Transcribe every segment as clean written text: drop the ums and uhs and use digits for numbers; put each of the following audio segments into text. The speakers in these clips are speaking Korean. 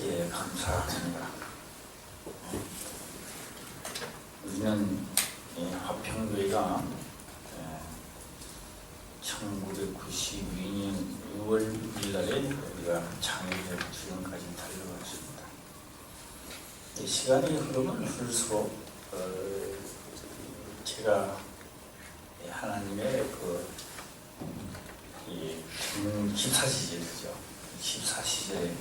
예, 감사합니다. 우리는 화평교회가 1992년 6월 6일 날에 우리가 창립을 지금까지 달려왔습니다. 시간이 흐르면 흐를수록 제가 하나님의 집사시절이죠. 집사시절에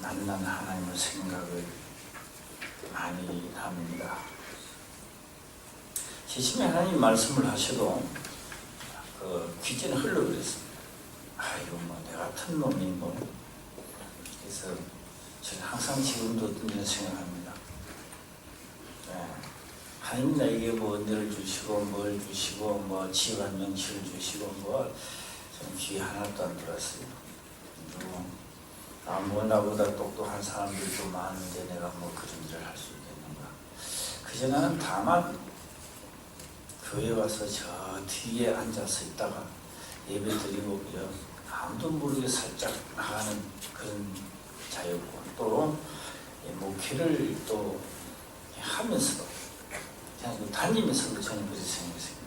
만난 하나님의 생각을 많이 합니다. 지침에 하나님 말씀을 하셔도 귀전에 흘러버렸습니다. 이거 내 같은 놈이 그래서 저는 항상 지금도 어떤 일을 생각합니다. 하나님 나에게 은혜를 주시고 뭘 주시고 지혜와 명치를 주시고 저는 귀에 하나도 안 들었어요. 나보다 똑똑한 사람들도 많은데 내가 그런 일을 할 수 있겠는가. 그저 나는 다만 교회 와서 저 뒤에 앉아서 있다가 예배 드리고 아무도 모르게 살짝 나가는 그런 자였고, 또 목회를 또 하면서도 그냥 다니면서도 저는 그렇게 생각했습니다.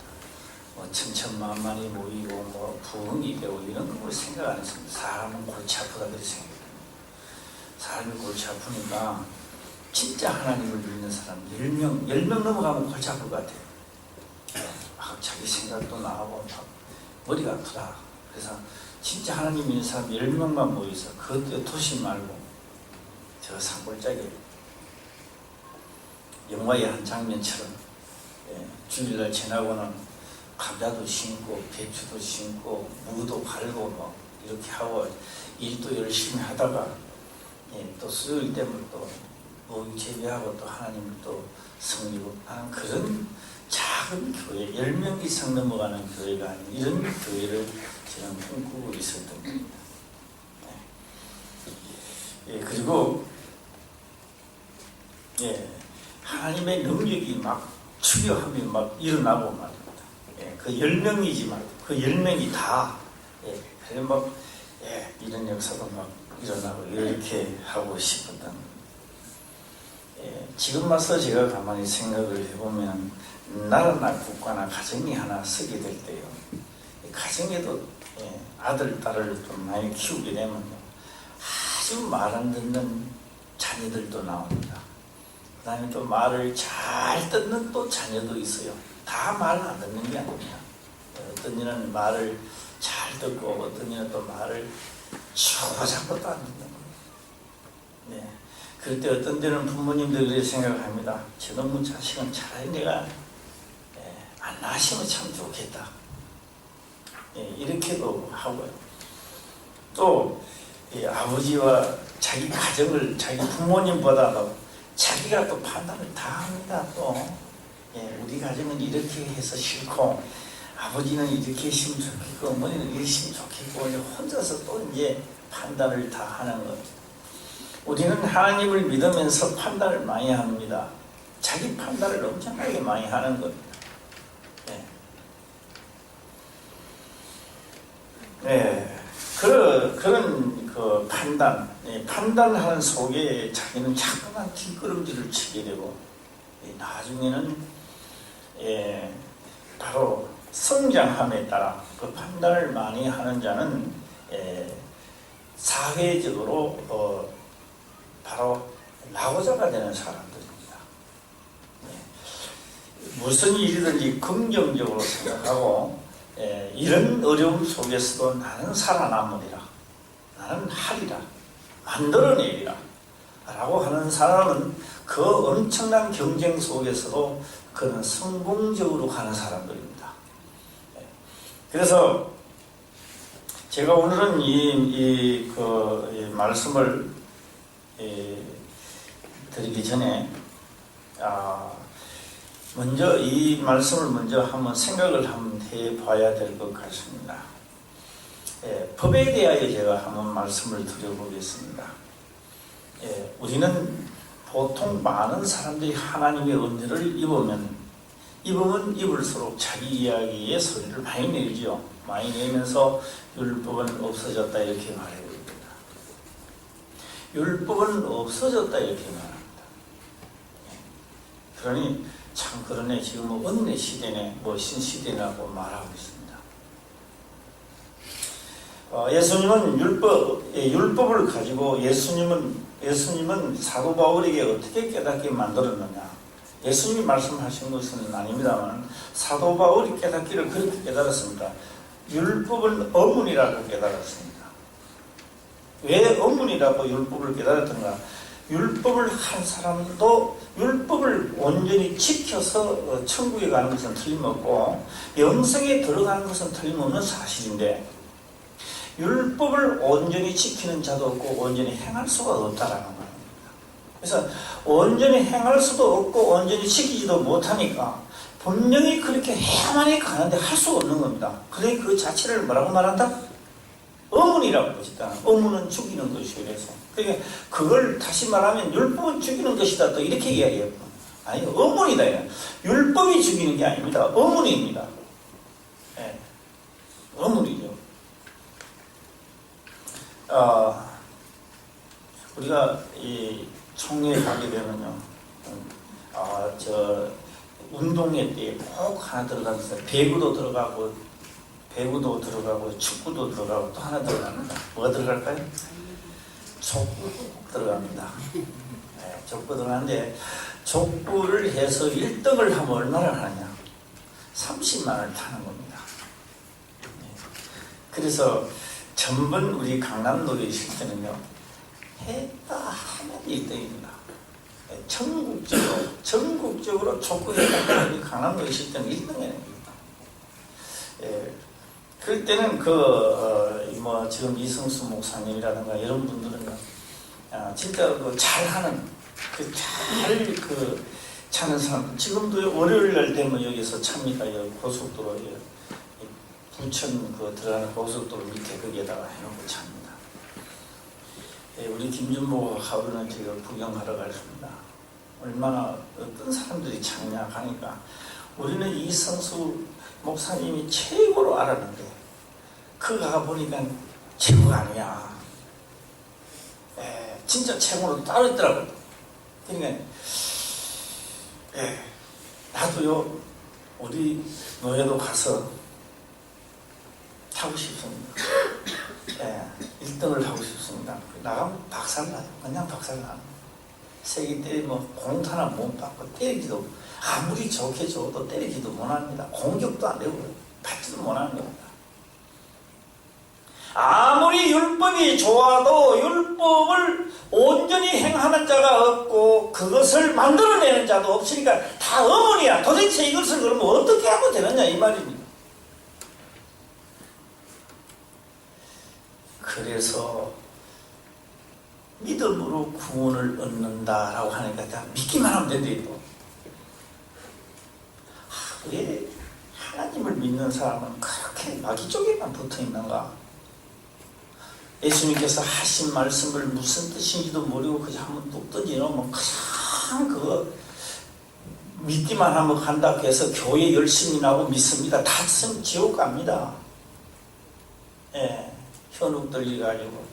천천만만히 모이고 부흥이 되고 이런 걸 생각 안 했습니다. 사람은 골치 아프다 그렇게 생각했습니다. 사람이 골치 아프니까 진짜 하나님을 믿는 사람 10명 넘어가면 골치 아플 것 같아요. 자기 생각도 나하고 머리가 아프다. 그래서 진짜 하나님 믿는 사람 10명만 모여서 그것도 도시 말고 저 산골짜기 영화의 한 장면처럼 주일날 지나고는 감자도 심고 배추도 심고 무도 갈고 이렇게 하고 일도 열심히 하다가 또 수요일 되면 또 모임 재배하고 또 하나님을 또 섬기고 그런 작은 교회 10명 이상 넘어가는 교회가 아닌 이런 교회를 저는 꿈꾸고 있었던 겁니다. 그리고 하나님의 능력이 추격함이 일어나고 말입니다. 그 10명이지만 그 10명이 다 이런 역사도 일어나고 이렇게 하고 싶었던 지금 와서 제가 가만히 생각을 해보면 나라나 국가나 가정이 하나 서게 될 때요, 가정에도 아들, 딸을 좀 많이 키우게 되면 아주 말 안 듣는 자녀들도 나옵니다. 그 다음에 또 말을 잘 듣는 또 자녀도 있어요. 다 말을 안 듣는 게 아닙니다. 어떤 이는 말을 잘 듣고 어떤 이는 또 말을 조잡고도 안 듣는 거예요. 그럴 때 어떤 데는 부모님들이 그렇게 생각합니다. 저놈의 자식은 차라리 내가 안 낳으시면 참 좋겠다. 이렇게도 하고요. 또 아버지와 자기 가정을 자기 부모님보다도 자기가 또 판단을 다 합니다. 또 우리 가정은 이렇게 해서 싫고 아버지는 이렇게 했으면 좋겠고 어머니는 이렇게 했으면 좋겠고 혼자서 또 판단을 다 하는 것. 우리는 하나님을 믿으면서 판단을 많이 합니다. 자기 판단을 엄청나게 많이 하는 겁니다. 그런 판단하는 속에 자기는 자꾸만 뒷걸음질을 치게 되고, 나중에는 바로 성장함에 따라 그 판단을 많이 하는 자는 사회적으로 바로 낙오자가 되는 사람들입니다. 무슨 일이든지 긍정적으로 생각하고 이런 어려움 속에서도 나는 살아남으리라, 나는 하리라, 만들어내리라 라고 하는 사람은 그 엄청난 경쟁 속에서도 그는 성공적으로 가는 사람들입니다. 그래서 제가 오늘은 이 말씀을 드리기 전에 먼저 이 말씀을 먼저 한번 생각을 한번 해봐야 될 것 같습니다. 법에 대하여 제가 한번 말씀을 드려보겠습니다. 우리는 보통 많은 사람들이 하나님의 은혜를 입으면 입을수록 자기 이야기의 소리를 많이 내죠. 많이 내면서 율법은 없어졌다 이렇게 말해요. 율법은 없어졌다 이렇게 말합니다. 그러니 참 그러네. 지금 뭐 은혜 시대네, 뭐 신시대라고 말하고 있습니다. 예수님은 율법을 가지고 예수님은 사도 바울에게 어떻게 깨닫게 만들었느냐? 예수님이 말씀하신 것은 아닙니다만 사도 바울이 깨닫기를 그렇게 깨달았습니다. 율법은 어문이라고 깨달았습니다. 왜 어문이라고 율법을 깨달았던가? 율법을 한 사람도 율법을 온전히 지켜서 천국에 가는 것은 틀림없고 영생에 들어가는 것은 틀림없는 사실인데, 율법을 온전히 지키는 자도 없고 온전히 행할 수가 없다라는 겁니다. 그래서 온전히 행할 수도 없고 온전히 지키지도 못하니까 분명히 그렇게 해야만이 가는데 할 수가 없는 겁니다. 그래 그 자체를 뭐라고 말한다? 어문이라고 것이다. 어문은 죽이는 것이고, 그래서 그러니까 그걸 다시 말하면 율법은 죽이는 것이다 또 이렇게 이야기해요. 아니, 어문이다. 율법이 죽이는 게 아닙니다. 어문입니다. 네. 어문이죠. 우리가 이 총회에 가게 되면요, 운동회 때 꼭 하나 들어가면서 배구도 들어가고 축구도 들어가고 또 하나 들어갑니다. 뭐가 들어갈까요? 족구 들어갑니다. 네, 족구 들어가는데 족구를 해서 1등을 하면 얼마나 하느냐? 30만 원을 타는 겁니다. 네. 그래서 전번 우리 강남로에 있을 때는요, 했다 하면 1등입니다. 전국적으로 족구했다 강남로에 있을 때는 1등입니다. 예, 그럴 때는 지금 이성수 목사님이라든가 이런 분들은 진짜 잘하는 차는 사람, 지금도 월요일 날 되면 여기서 찹니다. 고속도로 부천 들어가는 고속도로 밑에 거기에다가 해놓고 찹니다. 예, 우리 김준모 하루는 제가 구경하러 갔습니다. 얼마나 어떤 사람들이 찾냐 하니까 우리는 이성수 목사님이 최고로 알았는데 그가 가보니까 최고가 아니야. 예, 진짜 최고로 따로 있더라고요. 그러니까 나도요 우리 노예도 가서 타고 싶습니다. 1등을 하고 싶습니다. 나가면 박살나요. 그냥 박살나요. 세게 때리면 공도 하나 못 받고 때리기도, 아무리 좋게 줘도 때리지도 못합니다. 공격도 안 되고 받지도 못하는 겁니다. 아무리 율법이 좋아도 율법을 온전히 행하는 자가 없고 그것을 만들어내는 자도 없으니까 다 어머니야. 도대체 이것을 그러면 어떻게 하면 되느냐 이 말입니다. 그래서 믿음으로 구원을 얻는다라고 하니까 다 믿기만 하면 된대. 왜 하나님을 믿는 사람은 그렇게 마귀 쪽에만 붙어 있는가? 예수님께서 하신 말씀을 무슨 뜻인지도 모르고 그냥 한번 뚝 던지놓으면 그냥 그거 믿기만 하면 간다고 해서 교회 열심히 나오고 믿습니다. 다 있으면 지옥 갑니다. 예, 현혹 들려가지고.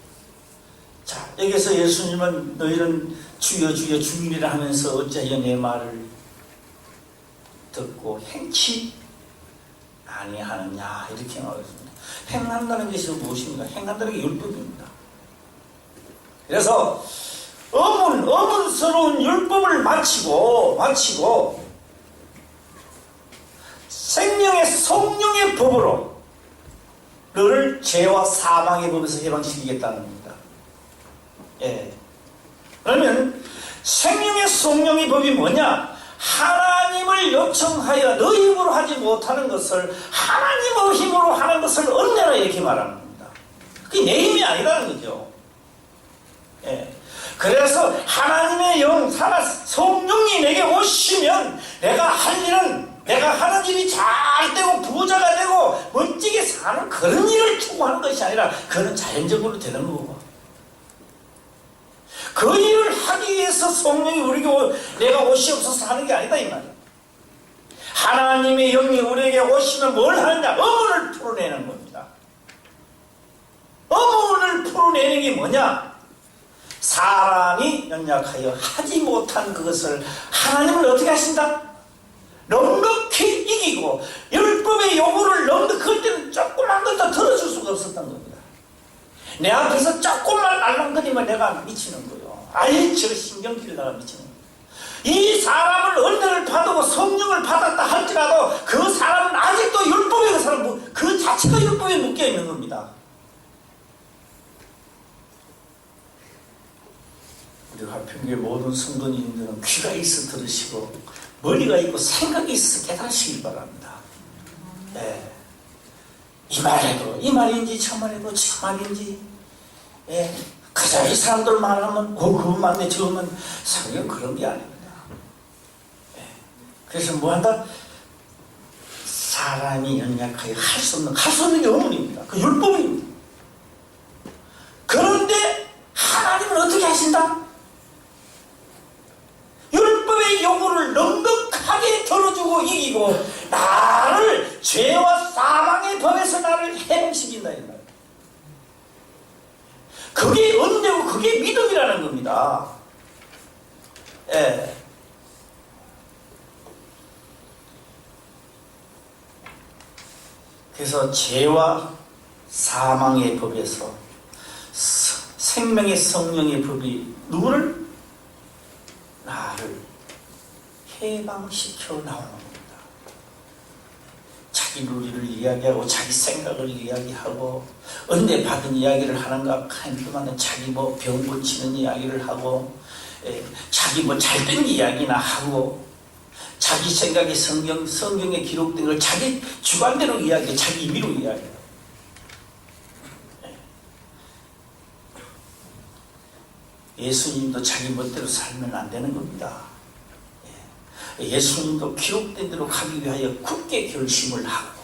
자, 여기서 예수님은 너희는 주여 주여 주님이라 하면서 어찌하여 내 말을 듣고 행치 아니하느냐 이렇게 말했습니다. 행한다는 것이 무엇입니까? 행한다는 게 율법입니다. 그래서 어문스러운 율법을 마치고 생명의 성령의 법으로 너를 죄와 사망의 법에서 해방시키겠다는 겁니다. 예. 그러면 생명의 성령의 법이 뭐냐? 하나님을 요청하여 너희 힘으로 하지 못하는 것을 하나님의 힘으로 하는 것을 얻내라 이렇게 말하는 겁니다. 그게 내 힘이 아니라는 거죠. 예. 그래서 하나님의 영, 성령이 내게 오시면 내가 하는 일이 잘 되고 부자가 되고 멋지게 사는 그런 일을 추구하는 것이 아니라 그건 자연적으로 되는 거고, 그 일을 하기 위해서 성령이 우리에게 내가 오시옵소서 하는 게 아니다 이 말이야. 하나님의 영이 우리에게 오시면 뭘 하느냐? 어문을 풀어내는 겁니다. 어문을 풀어내는 게 뭐냐? 사람이 연약하여 하지 못한 그것을 하나님은 어떻게 하신다? 넉넉히 이기고 율법의 요구를 넉넉히 그럴 때는 조그만 것도 들어줄 수가 없었던 겁니다. 내 앞에서 조금만 알랑거리면 내가 미치는 거예요. 아예 저 신경질나가 미치는 거예요. 이 사람을 은혜를 받고 성령을 받았다 할지라도 그 사람은 아직도 율법에 그 자체가 율법에 묶여 있는 겁니다. 우리 화평교회 모든 성도님들은 귀가 있어 들으시고 머리가 있고 생각이 있어 깨달으시기 바랍니다. 네. 이 말해도 이 말인지 저 말해도 저 말인지, 예. 그저 이 사람들 말하면 그거 맞네 저거 맞네. 성경 그런 게 아닙니다. 예. 그래서 뭐한다? 사람이 연약하여 할 수 없는 게 어머니입니다. 그 율법입니다. 그런데 하나님은 어떻게 하신다? 율법의 요구를 넉넉하게 들어주고 이기고 나를 죄와 사망의 법에서 나를 해방시킨다. 그게 은혜고 그게 믿음이라는 겁니다. 예. 그래서 죄와 사망의 법에서 생명의 성령의 법이 누구를? 나를 해방시켜 나오는 겁니다. 자기 논리를 이야기하고 자기 생각을 이야기하고 은혜 받은 이야기를 하는가 하면 자기 뭐 병 고치는 이야기를 하고, 자기 뭐 잘된 이야기나 하고 자기 생각이 성경에 기록된 걸 자기 주관대로 이야기해, 자기 임의로 이야기해. 예수님도 자기 멋대로 살면 안 되는 겁니다. 예수님도 기록된 대로 가기 위하여 굳게 결심을 하고,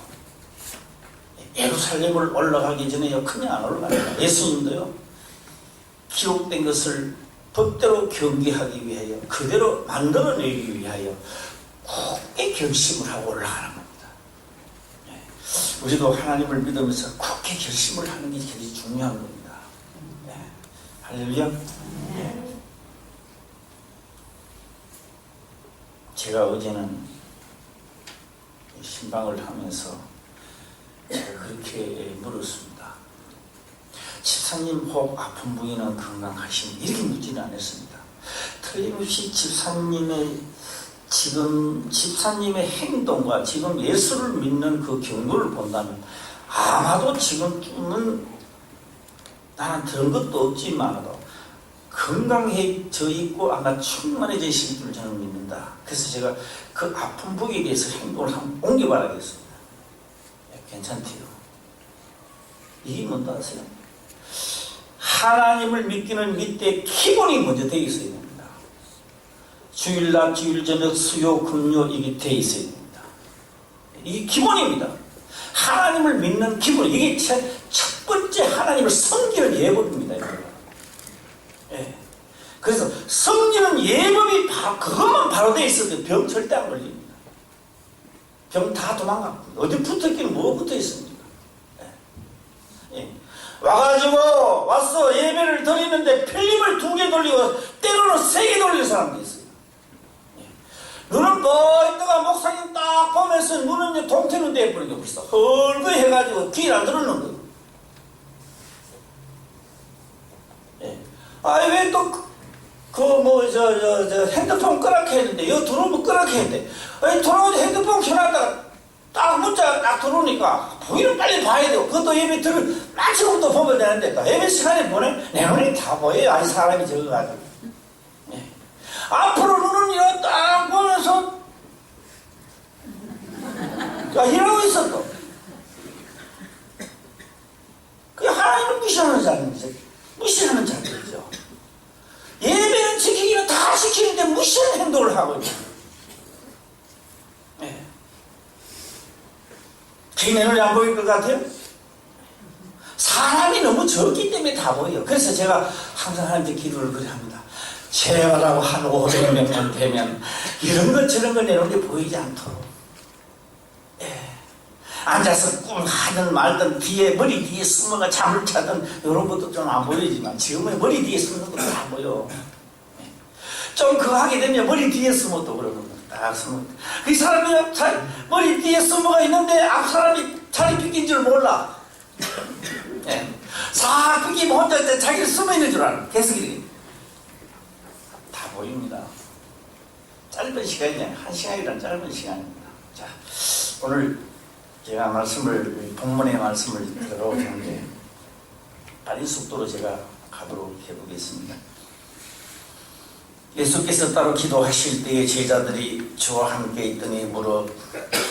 예루살렘을 올라가기 전에요 그냥 안 올라갑니다. 예수님도요 기록된 것을 법대로 경계하기 위하여 그대로 만들어내기 위하여 굳게 결심을 하고 올라가는 겁니다. 우리도 하나님을 믿으면서 굳게 결심을 하는 게 제일 중요한 겁니다. 할렐루야. 제가 어제는 신방을 하면서 제가 그렇게 물었습니다. 집사님 혹 아픈 부위는 건강하시니? 이렇게 묻지는 않았습니다. 틀림없이 집사님의 행동과 지금 예수를 믿는 그 경로를 본다면 아마도 지금쯤은 나는 들은 것도 없지만도 건강해져 있고 아마 충만해지실 줄 저는 믿는다. 그래서 제가 그 아픈 부위에 대해서 행동을 한번 옮겨봐야겠습니다. 괜찮대요. 이게 뭔지 아세요? 하나님을 믿기는 믿되 기본이 먼저 되어 있어야 됩니다. 주일날, 주일 저녁, 수요, 금요 이게 되어 있어야 됩니다. 이게 기본입니다. 하나님을 믿는 기본, 이게 첫 번째 하나님을 섬기는 예법입니다. 예. 그래서 섬기는 예법이 그것만 바로 되어 있어도 병 절대 안 걸립니다. 병 다 도망가고 어디 붙어있기는 뭐 붙어 있습니까? 예. 예. 와가지고 왔어 예배를 드리는데 필름을 2개 돌리고 때로는 3개 돌리는 사람도 있어요. 예. 눈은 뻔히다가 목사님 딱 보면서 눈은 동태는 돼버리고 벌써 헐거 해가지고 귀를 안 들었는 거예요. 예. 아니 왜 또 핸드폰 끄라게 했는데 여기 들어오면 끄라게 했는데 아니 돌아오지 핸드폰 켜놨다가 딱 문자가 딱 들어오니까 보이는 빨리 봐야 돼요. 그것도 예배 마치고부터 보면 되는데 또 예배 시간에 보내 내 눈이 다 보여요. 아니 사람이 적어가지고. 예. 앞으로 눈은 이렇게 딱 보면서 이러고 있어 또. 그게 하나님을 무시하는 자들이죠. 무시하는 자들이죠. 예배는 지키기는 다 시키는데 무시하는 행동을 하고 있어요. 네. 내 눈이 안 보일 것 같아요? 사람이 너무 적기 때문에 다 보여요. 그래서 제가 항상 하나님께 기도를 그래 합니다. 제발하고 한 500명만 되면 이런 것 저런 거 내 눈에 보이지 않도록. 예. 앉아서 꿈하든 말든 뒤에 머리 뒤에 숨어가 잠을 자든 이런 것도 좀 안 보이지만 지금은 머리 뒤에 숨는 것도 안 보여. 좀 그거 하게 되면 머리 뒤에 숨어 또 그러는 거야. 딱 숨어. 그 사람이 머리 뒤에 숨어가 있는데 앞 사람이 자리 비낀 줄 몰라. 예. 싹 비기면 혼자 자기를 숨어 있는 줄 알아. 계속 이렇게. 다 보입니다. 짧은 시간이에요. 1시간이란 짧은 시간입니다. 자, 오늘 제가 본문의 말씀을 들어오는데 빠른 속도로 제가 가도록 해보겠습니다. 예수께서 따로 기도하실 때에 제자들이 주와 함께 있더니 물어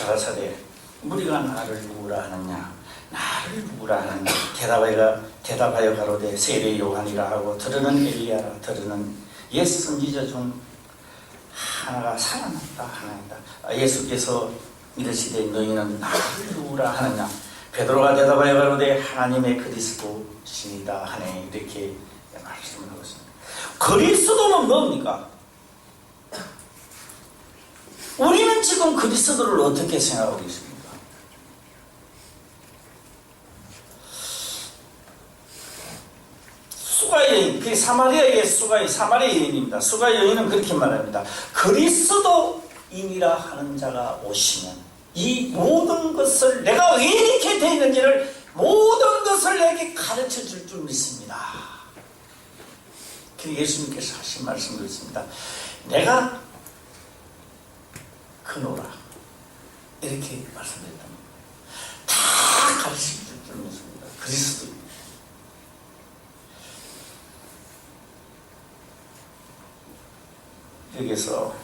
가라사대 우리가 나를 누구라 하느냐 나를 누구라 하느냐 대답하여 가로되 세례 요한이라 하고 들으는 엘리야라 들으는 옛 선지자 중 하나가 살아났다 하나이다. 예수께서 이르시되 너희는 나를 누구라 하느냐 베드로가 대답하여 가로되 하나님의 그리스도시니이다 하네. 이렇게 말씀을 하고 있습니다. 그리스도는 뭡니까? 우리는 지금 그리스도를 어떻게 생각하고 있습니까? 수가 여인, 그 사마리아의 사마리아 여인입니다. 수가 여인은 그렇게 말합니다. 그리스도인이라 하는 자가 오시면 이 모든 것을 내가 왜 이렇게 되어 있는지를 모든 것을 내게 가르쳐 줄 줄 믿습니다. 그 예수님께서 하신 말씀도 있습니다. 내가 그노라 이렇게 말씀드렸다. 다 가르쳐 줄 믿습니다. 그리스도 여기서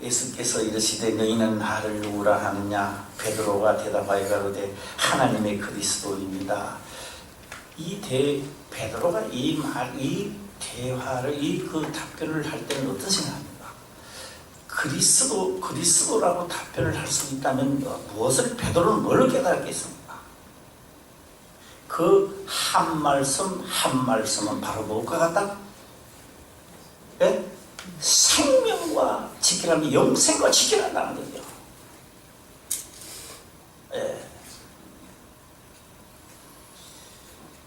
예수께서 이르시되 너희는 나를 누구라 하느냐 베드로가 대답하여 가로되 하나님의 그리스도입니다. 베드로가 이 대화를 그 답변을 할 때는 어떤 생각합니까? 그리스도라고 답변을 할 수 있다면 무엇을 베드로는 뭘 깨달았겠습니까? 그 한 말씀은 바로 무엇과 같다? 네? 생명과 지키라면 영생과 지키란다는 거죠. 예.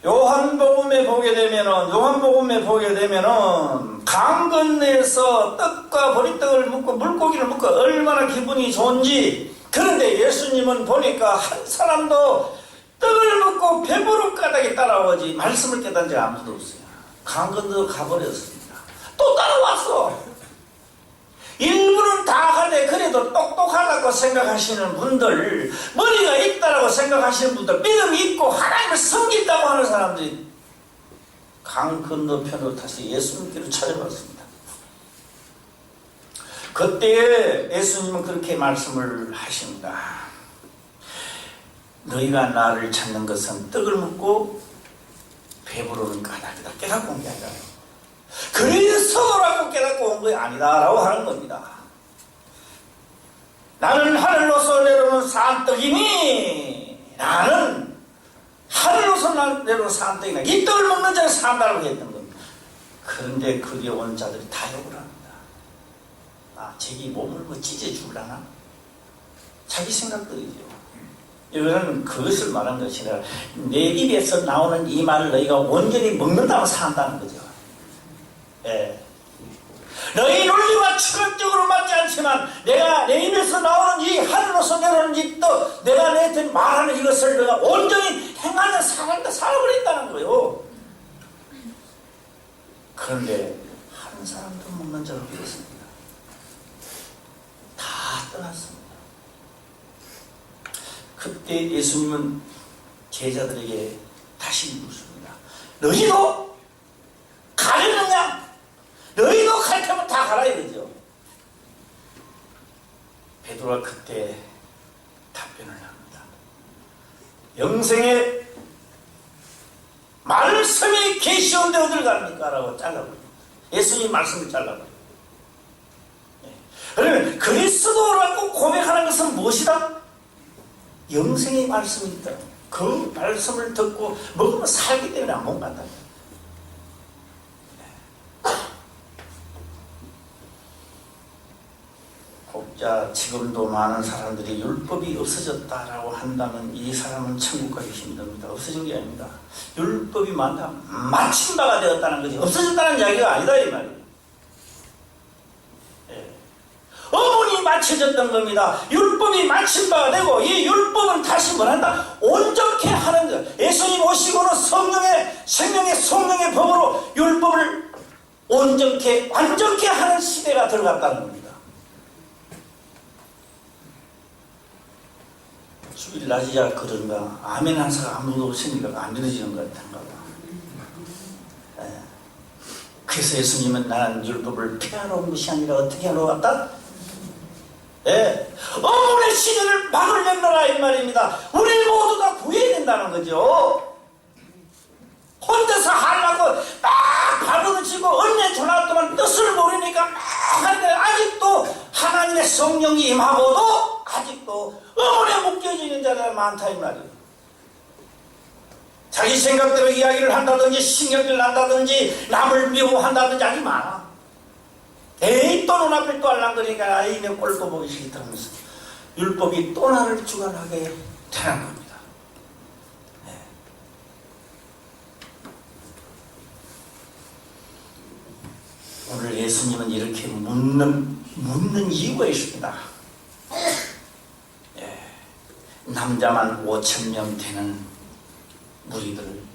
요한복음에 보게 되면은 강 건너에서 떡과 보리떡을 먹고 물고기를 먹고 얼마나 기분이 좋은지. 그런데 예수님은 보니까 한 사람도 떡을 먹고 배부른 까닭에 따라오지 말씀을 깨달은 자 아무도 없어요. 강 건너 가버렸습니다. 또 따라왔어. 일부는 다 하되 그래도 똑똑하다고 생각하시는 분들, 머리가 있다라고 생각하시는 분들, 믿음이 있고 하나님을 섬긴다고 하는 사람들이 강 건너편으로 다시 예수님께로 찾아왔습니다. 그때 예수님은 그렇게 말씀을 하십니다. 너희가 나를 찾는 것은 떡을 먹고 배부르는 까닭이다. 깨닫고 온 게 아니라 그리스도라고 깨닫고 온 게 아니다라고 하는 겁니다. 나는 하늘로서 내려오는 산떡이니 나는 하늘로서 내려오는 산떡이나 이 떡을 먹는 자는 산다라고 했던 겁니다. 그런데 거기에 온 자들이 다 욕을 합니다. 자기 몸을 뭐 찢어 죽으려나? 자기 생각들이죠. 이거는 그것을 말한 것이 아니라 내 입에서 나오는 이 말을 너희가 온전히 먹는다고 산다는 거죠. 예. 너희 논리와 추론적으로 맞지 않지만 내가 내 입에서 나오는 이 하늘로서 내려오는 이 떡, 내가 내한테 말하는 이것을 내가 온전히 행하는 사람과 살아버린다는 거예요. 그런데 한 사람도 먹는 줄 알았습니다. 다 떠났습니다. 그때 예수님은 제자들에게 다시 묻습니다. 너희도 가려느냐? 너희도 갈 테면 다 가라 이거죠. 베드로가 그때 답변을 합니다. 영생의 말씀이 계시온데 어딜 갑니까? 라고 잘라버립니다. 예수님 말씀을 잘라버립니다. 그러면 그리스도라고 고백하는 것은 무엇이다? 영생의 말씀이 있다. 그 말씀을 듣고 먹으면 살기 때문에 안 못 간다. 자, 지금도 많은 사람들이 율법이 없어졌다라고 한다면 이 사람은 천국 가기 힘듭니다. 없어진 게 아닙니다. 율법이 많다, 마친 바가 되었다는 거지. 없어졌다는 이야기가 아니다 이 말이에요. 예. 어문이 맞춰졌던 겁니다. 율법이 마친 바가 되고 이 율법은 다시 뭐란다? 온전케 하는 것. 예수님 오시고는 성령의 생명의 성령의 법으로 율법을 온전케 완전케 하는 시대가 들어갔다는 겁니다. 주일 낮이야 그런가? 아멘 한 사람 아무도 없으니까 안 들어지는 것 같은가 봐. 예. 그래서 예수님은 나는 율법을 폐하러 온 것이 아니라 어떻게 하러 왔다? 예. 어문의 시대를 막을 열어라 이 말입니다. 우리 모두 다 구해야 된다는 거죠. 혼자서 하려고 막 발버둥 치고 언제 전화 동안 뜻을 모르니까 막 하는데 아직도 하나님의 성령이 임하고도 아직도 어문에 묶여져 있는 자들이 많다 이 말이에요. 자기 생각대로 이야기를 한다든지 신경질 난다든지 남을 미워한다든지 아주 많아. 에이 또 눈앞에 또 알랑거리니까 아이 내 꼴도 보기 싫다 하면서 율법이 또 나를 주관하게 되는 겁니다. 네. 오늘 예수님은 이렇게 묻는 이유가 있습니다. 예. 남자만 5,000명 되는 무리들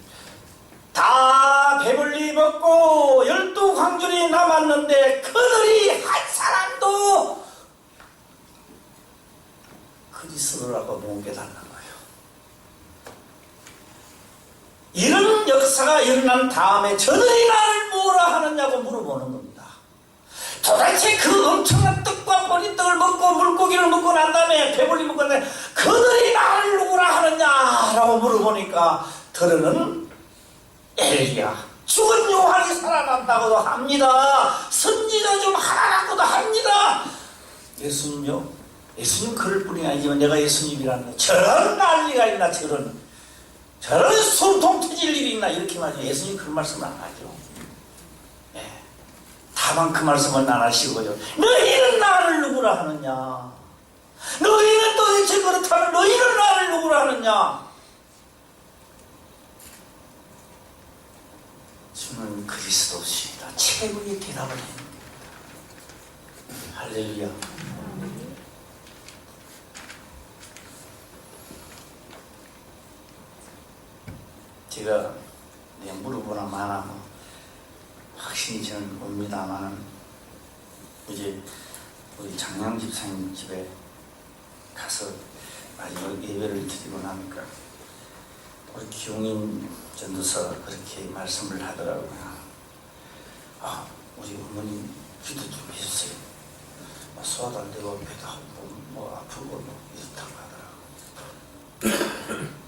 다 배불리 먹고 12광줄이 남았는데 그들이 한 사람도 그리스도라고 못 깨달는 거예요. 이런 역사가 일어난 다음에 저들이 나를 뭐라 하느냐고 물어보는 겁니다. 도대체 그 엄청난 떡과 보리떡을 먹고 물고기를 먹고 난 다음에 배불리 먹고 난 다음에 그들이 나를 누구라 하느냐라고 물어보니까 들으는 엘리야, 죽은 요한이 살아난다고도 합니다. 선지자 좀 하나라고도 합니다. 예수님요? 예수님 그럴 뿐이 아니지만 내가 예수님이라는 거 저런 난리가 있나 저런 숨통 터질 일이 있나 이렇게 말이죠. 예수님 그런 말씀을 안 하죠. 네. 다만 그 말씀은 안 하시고요. 너희는 나를 누구라 하느냐? 너희는 도대체 그렇다면 너희는 나를 누구라 하느냐? 주는 그리스도시다. 최고의 대답을 합니다. 할렐루야. 제가 물어보나 마나 확신이 저는 옵니다만은 이제 우리 장양 집사님 집에 가서 마지막 예배를 드리고 나니까 우리 기용인 전도사 그렇게 말씀을 하더라고요. 아, 우리 어머니 기도 좀 해주세요. 소화도 안 되고 배도 아프고 뭐 아프고 뭐 이렇다고 하더라고요.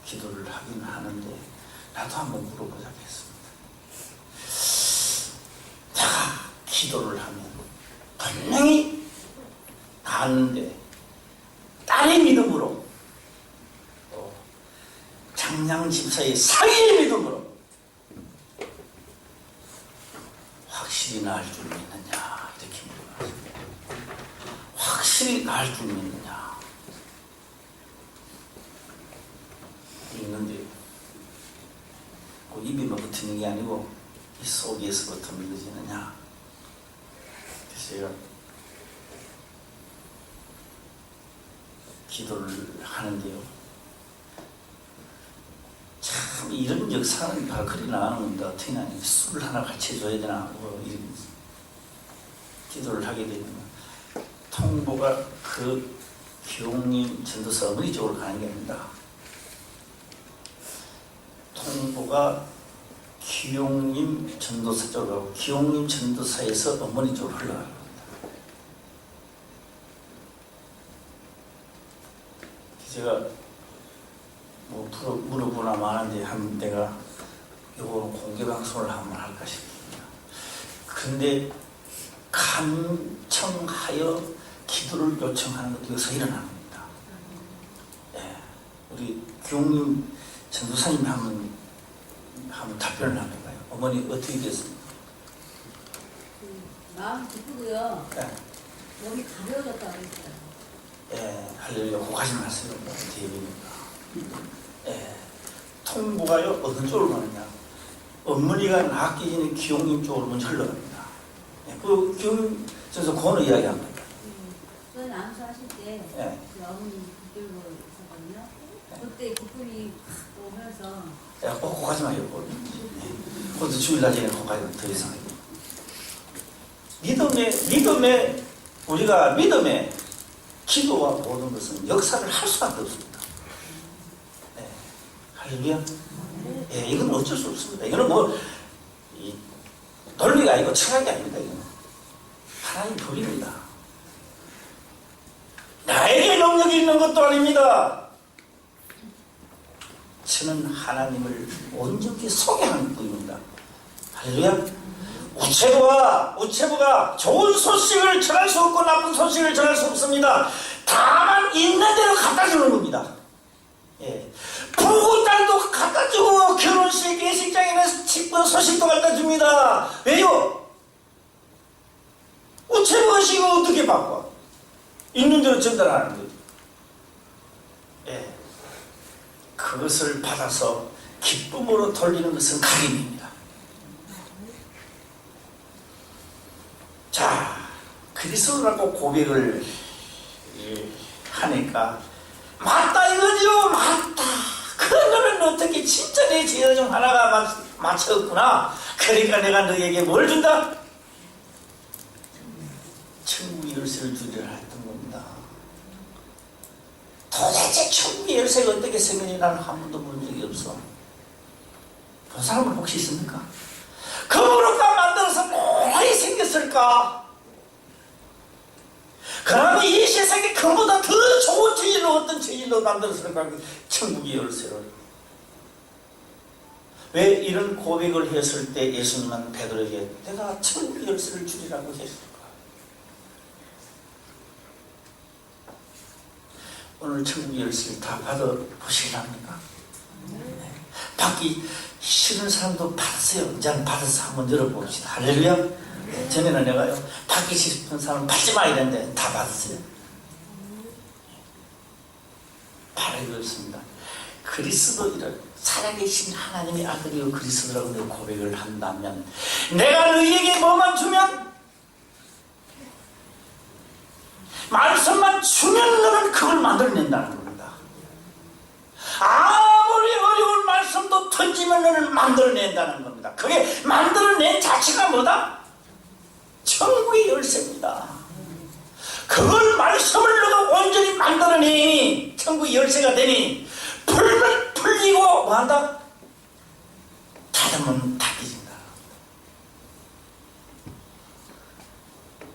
기도를 하긴 하는데 나도 한번 물어보자 했습니다. 내가 기도를 하면 분명히 나았는데 딸의 믿음으로 장양 집사의 사기의 믿음으로 확실히 나을 줄 믿느냐 이렇게 물어봤습니다. 확실히 나을 줄 믿느냐 있는데 그 입에만 붙이는 게 아니고 이 속에서부터 믿어지느냐. 그래서 제가 기도를 하는데요. 참 이런 역사는 바로 그리 나가는 겁니다. 어떻게 나냐. 술 하나 같이 해줘야 되나 뭐 이런 기도를 하게 되면 통보가 그 기용님 전도사 어머니 쪽으로 가는 게 아닙니다. 통보가 기용님 전도사 쪽으로 가고 기용님 전도사에서 어머니 쪽으로 흘러가는 겁니다. 제가 뭐 물어보나 마는데 한 내가 요거는 공개 방송을 한번 할까 싶습니다. 근데 간청하여 기도를 요청하는 것도 여기서 일어나는 겁니다. 예, 우리 기용님 전도사님 한번 답변을 한번 해봐요. 어머니 어떻게 됐습니까? 마음 기쁘고요. 네. 몸이 가벼워졌다 그랬어요. 예, 할렐루야. 고가지 마세요. 대비니까. 예, 통보가요 어느 쪽으로 가느냐? 어머니가 낳기 전에 기용님 쪽으로 먼저 흘러갑니다. 예, 그 기용님 저서 그거는 이야기합니다. 저는 암수하실 때 예. 그 어머니 붙들고 있었거든요. 그때 기쁨이 확 오면서 야, 꼭 가지 마요. 그것도 주일날 전에 꼭 가요. 더 이상. 믿음의, 우리가 믿음의 기도와 모든 것은 역사를 할 수밖에 없습니다. 네. 할렐루야. 예, 이건 어쩔 수 없습니다. 이거는 뭐, 논리가 아니고 철학이 아닙니다. 이거는. 하나님 법입니다. 나에게 능력이 있는 것도 아닙니다. 저는 하나님을 온전히 소개하는 뿐입니다. 할렐루야. 우체부가 좋은 소식을 전할 수 없고 나쁜 소식을 전할 수 없습니다. 다만 있는 대로 갖다 주는 겁니다. 예. 부부 딸도 갖다 주고 결혼식 예식장에는 기쁜 소식도 갖다 줍니다. 왜요? 우체부 의식을 어떻게 바꿔? 있는 대로 전달하는 거죠. 예. 그것을 받아서 기쁨으로 돌리는 것은 가림입니다. 자, 그리스도라고 고백을 하니까 맞다 이거죠. 맞다. 그거는 어떻게 진짜 내 죄 중 하나가 맞췄구나. 그러니까 내가 너에게 뭘 준다? 천국 열쇠를 주리라 했던 겁니다. 도대체 천국 열쇠가 어떻게 생겼는지 나는 한 번도 본 적이 없어. 본 사람은 혹시 있습니까? 금으로가 만들어서 뭐하게 생겼을까? 그러면 이 세상에 금보다 더 좋은 재질로 어떤 재질로 만들었을까? 천국의 열쇠를. 왜 이런 고백을 했을 때 예수님은 베드로에게 내가 천국의 열쇠를 주리라고 했을까? 오늘 천국의 열쇠를 다 받아보시랍니까? 네. 받기 싫은 사람도 받으세요. 이제는 받아서 한번 열어봅시다. 할렐루야. 네. 전에는 내가요 받기 싶은 사람은 받지 마 이랬는데 다 받으세요. 바로 이렇습니다. 그리스도이를 살아계신 하나님의 아들이요 그리스도라고 내가 고백을 한다면 내가 너희에게 뭐만 주면 말씀만 주면 너는 그걸 만들어낸다는 겁니다. 아무리 어려운 말씀도 던지면 너는 만들어낸다는 겁니다. 그게 만들어낸 자체가 뭐다? 천국의 열쇠입니다. 그걸 말씀을 너가 온전히 만들어내니 천국의 열쇠가 되니 풀면 풀리고 뭐한다? 닫으면 닫혀진다.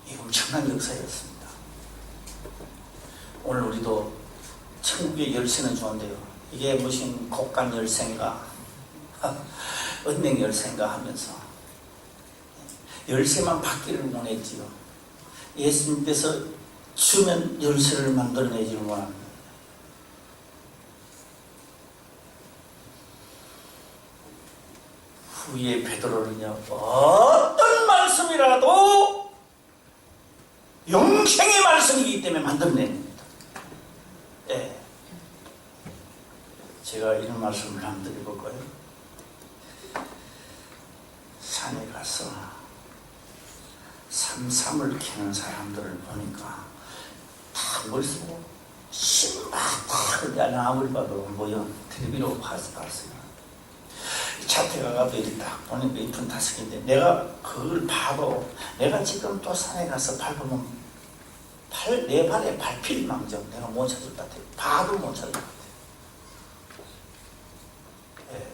이 엄청난 역사였습니다. 오늘 우리도 천국의 열쇠는 좋은데요. 이게 무슨 곡간 열쇠인가 은행 열쇠인가 하면서 열쇠만 받기를 원했지요. 예수님께서 주면 열쇠를 만들어내지를 원합니다. 후에 베드로는요 어떤 말씀이라도 영생의 말씀이기 때문에 만들어냅니다. 예. 제가 이런 말씀을 한번 드려볼까요? 산에 가서 삼삼을 캐는 사람들을 보니까 다 뭘 쓰고 신발 다 그냥 아무리 봐도 모여 텔레비로 봤어요. 차트에 가도 이렇게 딱 보니까 2분 5개인데 내가 그걸 봐도 내가 지금 또 산에 가서 밟으면 내 발에 밟힐 망정 내가 못 찾을 것 같아요. 봐도 못 찾을 것 같아요. 예.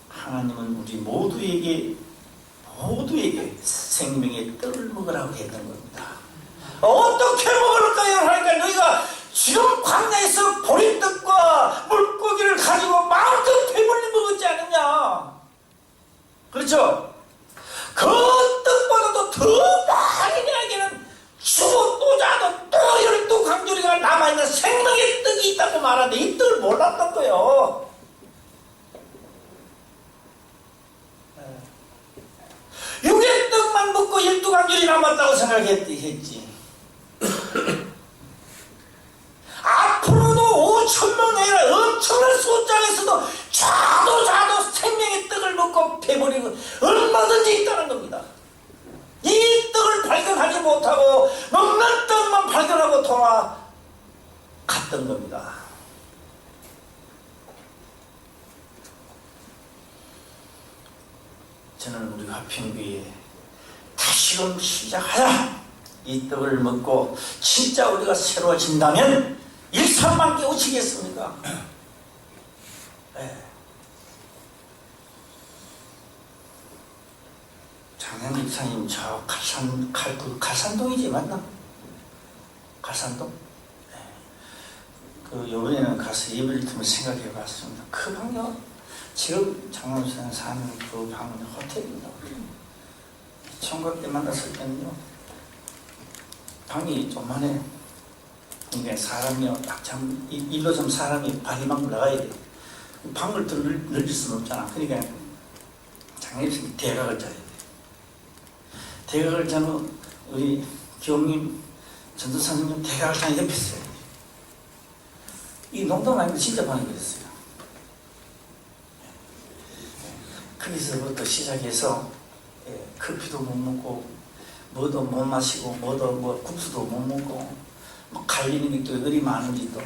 하나님은 우리 모두에게 생명의 떡을 먹으라고 했던 겁니다. 어떻게 먹을까요? 하니까 너희가 지금 광야에서 보리떡과 물고기를 가지고 마음껏 배불리 먹었지 않느냐? 그렇죠? 그 떡보다도 더 많이 내게는 주고 또 자도 또 12강조리가 남아있는 생명의 떡이 있다고 말하는데 이 떡을 몰랐던 거예요. 육의 떡만 먹고 12강줄이 남았다고 생각했지. 앞으로도 5천명 내라 엄청난 숫장에서도 좌도 생명의 떡을 먹고 배버리고 얼마든지 있다는 겁니다. 이 떡을 발견하지 못하고 먹는 떡만 발견하고 돌아갔던 겁니다. 저는 우리 화평교회에 다시금 시작하자. 이 떡을 먹고 진짜 우리가 새로워진다면 일산만 깨우치겠습니까? 네. 장현 목사님 저 갈산동이지 맞나? 갈산동? 네. 그 요번에는 가서 예배를 들으면 생각해 봤습니다. 그 방요 지금 장현 목사님 사는 그 방은 호텔입니다. 총각 때 만났을 때는요 방이 좀만해. 그러니까 사람이 참 일로 좀 사람이 발이 막 나가야 돼. 방을 더 늘릴 수는 없잖아. 그러니까 장애식 대각을 짜야 돼. 대각을 짜면 우리 기용님 전도사님 대각을 짜는 옆에 있어야 돼. 이 농담 아니고 진짜 방이 그랬어요. 거기서부터 시작해서 커피도 못 먹고 뭐도 못 마시고 뭐도 뭐 국수도 못 먹고 뭐 갈리는 게 또 그리 많은지 또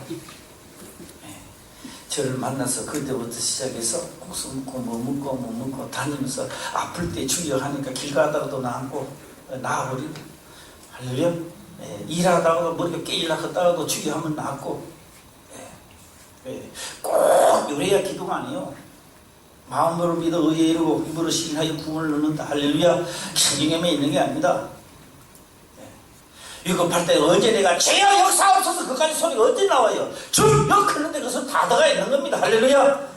저를 만나서 그때부터 시작해서 국수 먹고 뭐 먹고 뭐 먹고 다니면서 아플 때 죽여하니까 길 가다가도 나앉고 나아버리고 할렐루야. 일하다가 머리가 깨일락 하다가도 죽여하면 나았고 꼭 요래야 기도가 아니에요. 마음으로 믿어 의에 이르고 입으로 시인하여 구원을 얻는다. 할렐루야. 성경에만 있는 게 아닙니다. 위급할 때 어제 내가 죄야 역사 없어서 그까지 소리가 언제 나와요? 쭉역 흐르는데 그것은 다 들어가 있는 겁니다. 할렐루야.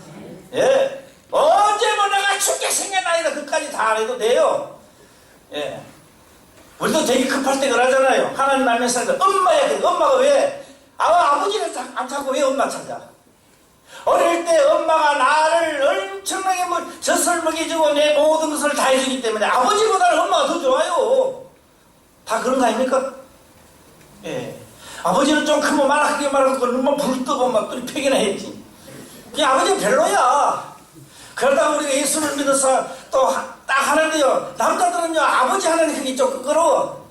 예. 언제 뭐 내가 죽게 생겨나이다 그까지 다 안 해도 돼요. 예. 우리도 되게 급할 때 그러잖아요. 하나님 알면서 엄마야. 엄마가 왜? 아버지를 안 찾고 왜 엄마 찾아? 어릴 때 엄마가 나를 엄청나게 젖을 먹여주고 내 모든 것을 다 해주기 때문에 아버지보다는 엄마가 더 좋아요. 다 그런 거 아닙니까? 예. 아버지는 좀 크면 크게 말하고 눈만 불 뜨고 막 끓이패기나 했지. 그 아버지는 별로야. 그러다가 우리가 예수를 믿어서 또 딱 하는데요. 남자들은요 아버지 하나님 그게 좀 끄끄러워.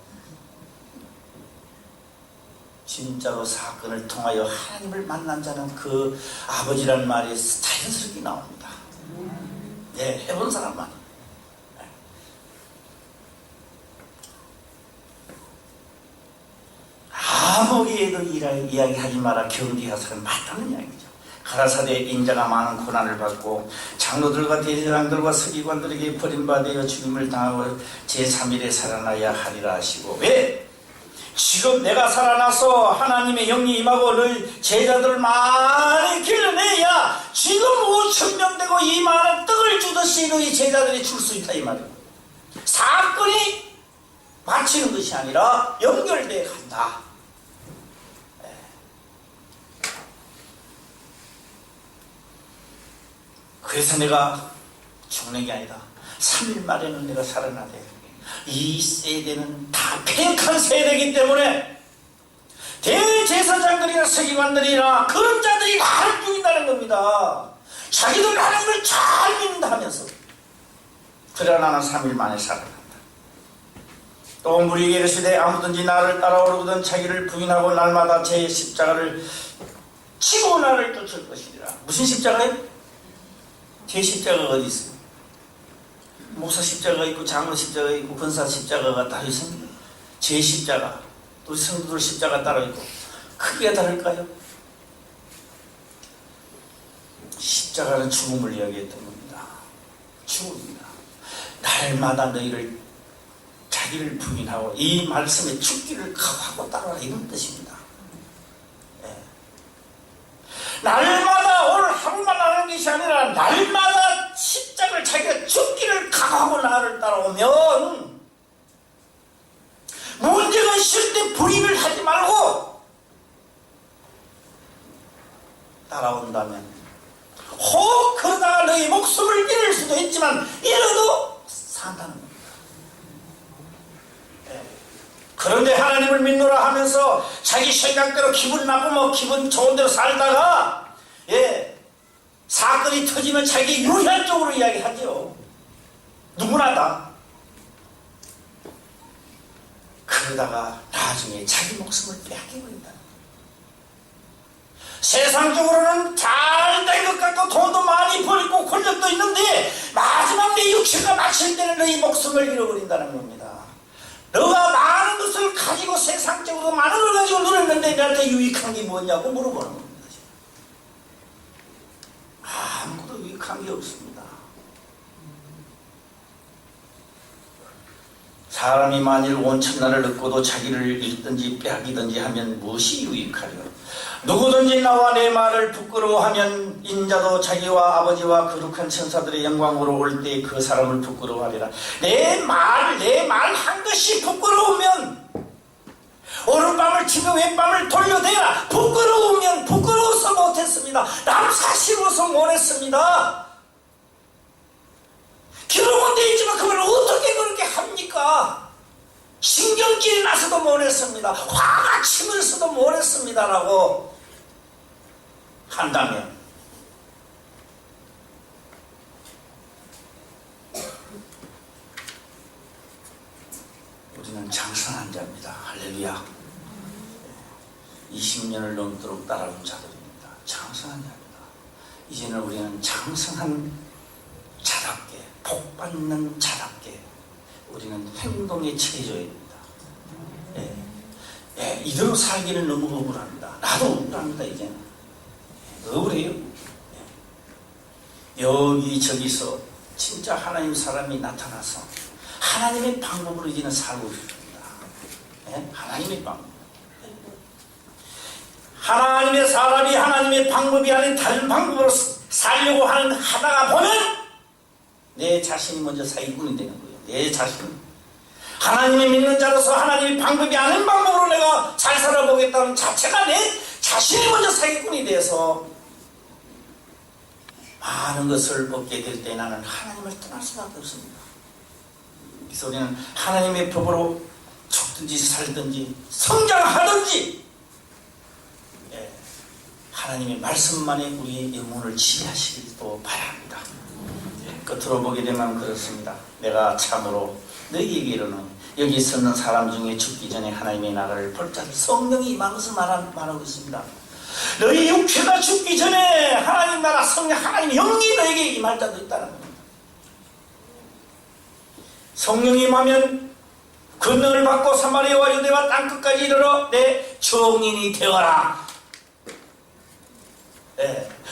진짜로 사건을 통하여 하나님을 만난 자는 그 아버지라는 말이 자연스럽게 나옵니다. 네, 해본 사람만. 아무에도 이야기하지 마라. 경계하사는 맞다는 이야기죠. 가라사대 인자가 많은 고난을 받고 장로들과 대제사장들과 서기관들에게 버림받아 죽임을 당하고 제3일에 살아나야 하리라 하시고 왜? 지금 내가 살아나서 하나님의 영이 임하고 너희 제자들을 많이 길러내야 지금 5,000명 되고 이 많은 떡을 주듯이 너희 제자들이 줄 수 있다 이 말이에요. 사건이 마치는 것이 아니라 연결되어 간다. 그래서 내가 죽는 게 아니다. 3일 만에는 내가 살아나대. 이 세대는 다 폐역한 세대이기 때문에 대제사장들이나 서기관들이나 그런 자들이 나를 죽인다는 겁니다. 자기들 하나님을 잘 믿는다 하면서 그러나 나는 3일 만에 살아난다. 또 우리에게 이르시되 아무든지 나를 따라오려거든 자기를 부인하고 날마다 제 십자가를 치고 나를 쫓을 것이니라. 무슨 십자가예요? 제 십자가가 어디 있어요? 목사 십자가가 있고 장로 십자가가 있고 권사 십자가가 다 있습니다. 제 십자가 또 성도들 십자가 따로 있고 크기가 다를까요? 십자가는 죽음을 이야기했던 겁니다. 죽음입니다. 날마다 너희를 자기를 부인하고 이 말씀에 죽기를 각오하고 따라라 이런 뜻입니다. 날마다 오늘 하루만 하는 것이 아니라 날마다 십자가를 자기가 죽기를 각오하고 나를 따라오면 문제가 있을 때 불입을 하지 말고 따라온다면 혹 그러다가 너희 목숨을 잃을 수도 있지만 잃어도 산다는 겁니다. 그런데 하나님을 믿노라 하면서 자기 생각대로 기분 나쁘면 기분 좋은 대로 살다가 사건이 터지면 자기 유리한 쪽으로 이야기하죠. 누구나 다. 그러다가 나중에 자기 목숨을 빼앗겨버린다. 세상적으로는 잘 된 것 같고 돈도 많이 벌고 권력도 있는데 마지막 내 육체가 마칠 때는 너희 목숨을 잃어버린다는 겁니다. 너가 많은 것을 가지고 세상적으로 많은 걸 가지고 누렸는데 나한테 유익한 게 뭐냐고 물어보는 겁니다. 아무것도 유익한 게 없습니다. 사람이 만일 온천날을 얻고도 자기를 잃든지 빼앗기든지 하면 무엇이 유익하리요? 누구든지 나와 내 말을 부끄러워하면 인자도 자기와 아버지와 거룩한 천사들의 영광으로 올 때 그 사람을 부끄러워하리라. 내 말 한 것이 부끄러우면 오른밤을 치며 왼밤을 돌려대라. 부끄러우면 부끄러워서 못했습니다. 남 사실로서 못했습니다. 기록은 되어 있지만 그걸 어떻게 그렇게 합니까? 신경질이 나서도 못했습니다. 화가 치면서도 못했습니다라고 한다면 우리는 장성한 자입니다. 할렐루야. 20년을 넘도록 따라온 자들입니다. 장성한 자입니다. 이제는 우리는 장성한 자답게 복받는 자답게 우리는 행동에 취해져야 됩니다. 이대로 살기는 너무 억울합니다. 나도 억울합니다. 이제는 억울해요. 여기저기서 진짜 하나님 사람이 나타나서 하나님의 방법으로 이제는 살고 있습니다. 하나님의 방법. 하나님의 사람이 하나님의 방법이 아닌 다른 방법으로 살려고 하다가 보면 내 자신이 먼저 사기꾼이 되는 거예요. 내 자신. 하나님이 믿는 자로서 하나님의 방법이 아닌 방법으로 내가 잘 살아보겠다는 자체가 내 자신이 먼저 사기꾼이 돼서 많은 것을 얻게 될 때 나는 하나님을 떠날 수밖에 없습니다. 그래서 우리는 하나님의 법으로 죽든지 살든지 성장하든지 하나님의 말씀만이 우리의 영혼을 지배하시기도 바랍니다. 끝으로 보게 되면 그렇습니다. 내가 참으로 너희에게 이르노니 여기 있는 사람 중에 죽기 전에 하나님의 나라를 볼 자들 성령이 임한 것을 말하고 있습니다. 너희 육체가 죽기 전에 하나님 나라 성령 하나님의 영이 너에게 임할 자도 있다는 겁니다. 성령이 임하면 권능을 받고 사마리아와 유대와 땅끝까지 이르러 내 증인이 되어라.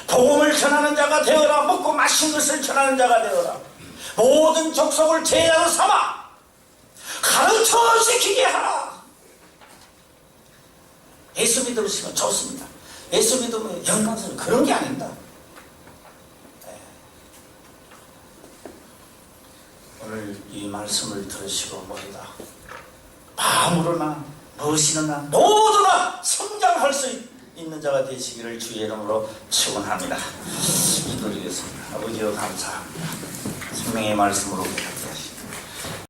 복음을 전하는 자가 되어라. 먹고 마신 것을 전하는 자가 되어라. 모든 족속을 제자로 삼아 가르쳐 지키게 하라. 예수 믿으시면 좋습니다. 예수 믿으면 영광스러운 그런 게 아닙니다. 오늘 이 말씀을 들으시고 모두다 마음으로나 무엇이나 모두가 성장할 수 있는 자가 되시기를 주의 이름으로 축원합니다. 기도드리겠습니다. 아버지여 감사합니다. 생명의 말씀으로